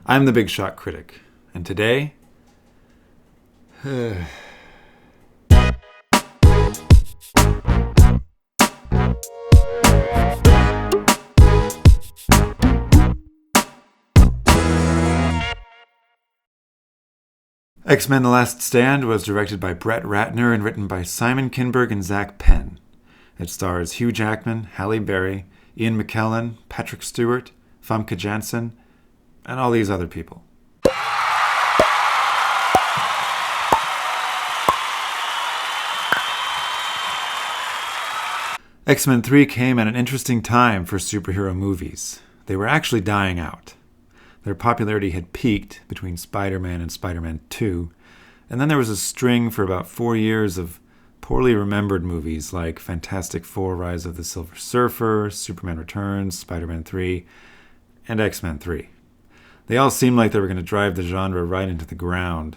I'm the Big Shot Critic, and today... X-Men The Last Stand was directed by Brett Ratner and written by Simon Kinberg and Penn. It stars Hugh Jackman, Halle Berry, Ian McKellan, Patrick Stewart, Famke Janssen, and all these other people. X-Men 3 came at an interesting time for superhero movies. They were actually dying out. Their popularity had peaked between Spider-Man and Spider-Man 2, and then there was a string for about 4 years of poorly remembered movies like Fantastic Four: Rise of the Silver Surfer, Superman Returns, Spider-Man 3, and X-Men 3. They all seemed like they were going to drive the genre right into the ground.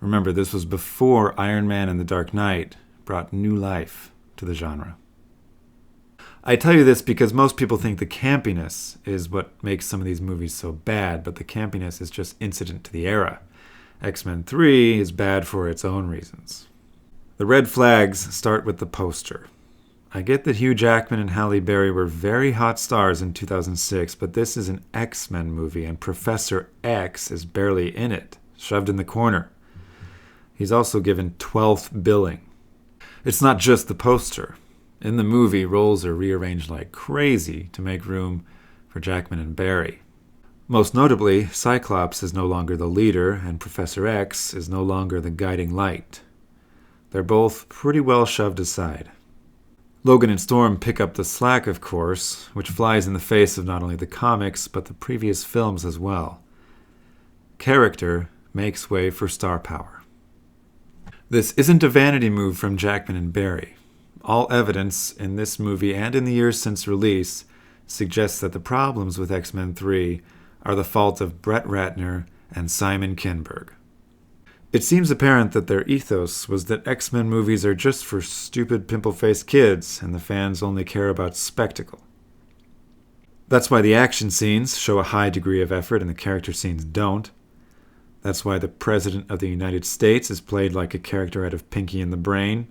Remember, this was before Iron Man and The Dark Knight brought new life to the genre. I tell you this because most people think the campiness is what makes some of these movies so bad, but the campiness is just incident to the era. X-Men 3 is bad for its own reasons. The red flags start with the poster. I get that Hugh Jackman and Halle Berry were very hot stars in 2006, but this is an X-Men movie, and Professor X is barely in it, shoved in the corner. He's also given 12th billing. It's not just the poster. In the movie, roles are rearranged like crazy to make room for Jackman and Berry. Most notably, Cyclops is no longer the leader, and Professor X is no longer the guiding light. They're both pretty well shoved aside. Logan and Storm pick up the slack, of course, which flies in the face of not only the comics, but the previous films as well. Character makes way for star power. This isn't a vanity move from Jackman and Berry. All evidence in this movie and in the years since release suggests that the problems with X-Men 3 are the fault of Brett Ratner and Simon Kinberg. It seems apparent that their ethos was that X-Men movies are just for stupid pimple-faced kids and the fans only care about spectacle. That's why the action scenes show a high degree of effort and the character scenes don't. That's why the President of the United States is played like a character out of Pinky and the Brain.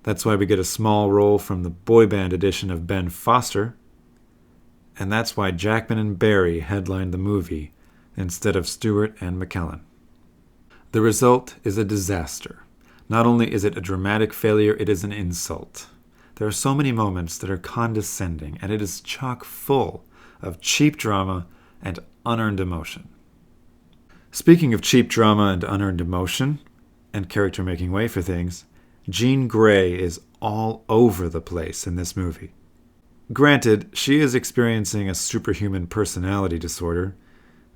That's why we get a small role from the boy band edition of Ben Foster. And that's why Jackman and Berry headlined the movie instead of Stewart and McKellan. The result is a disaster. Not only is it a dramatic failure, it is an insult. There are so many moments that are condescending, and it is chock full of cheap drama and unearned emotion. Speaking of cheap drama and unearned emotion, and character making way for things, Jean Grey is all over the place in this movie. Granted, she is experiencing a superhuman personality disorder,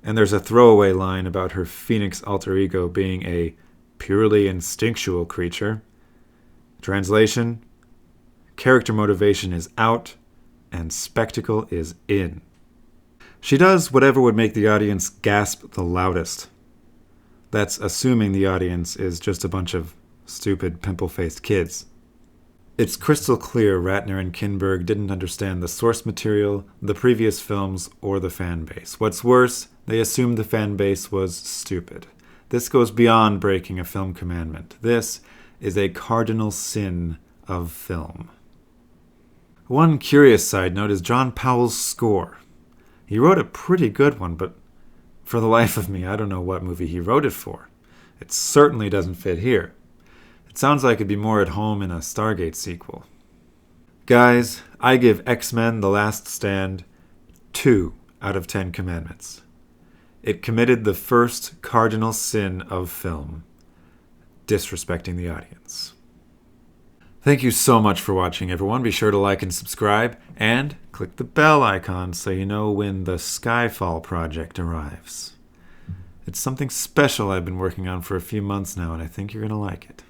and there's a throwaway line about her Phoenix alter ego being a purely instinctual creature. Translation: character motivation is out, and spectacle is in. She does whatever would make the audience gasp the loudest. That's assuming the audience is just a bunch of stupid, pimple-faced kids. It's crystal clear Ratner and Kinberg didn't understand the source material, the previous films, or the fan base. What's worse, they assumed the fan base was stupid. This goes beyond breaking a film commandment. This is a cardinal sin of film. One curious side note is John Powell's score. He wrote a pretty good one, but for the life of me, I don't know what movie he wrote it for. It certainly doesn't fit here. It sounds like it'd be more at home in a Stargate sequel. Guys, I give X-Men The Last Stand 2 out of 10 commandments. It committed the first cardinal sin of film, disrespecting the audience. Thank you so much for watching, everyone. Be sure to like and subscribe, and click the bell icon so you know when the Skyfall project arrives. It's something special I've been working on for a few months now, and I think you're going to like it.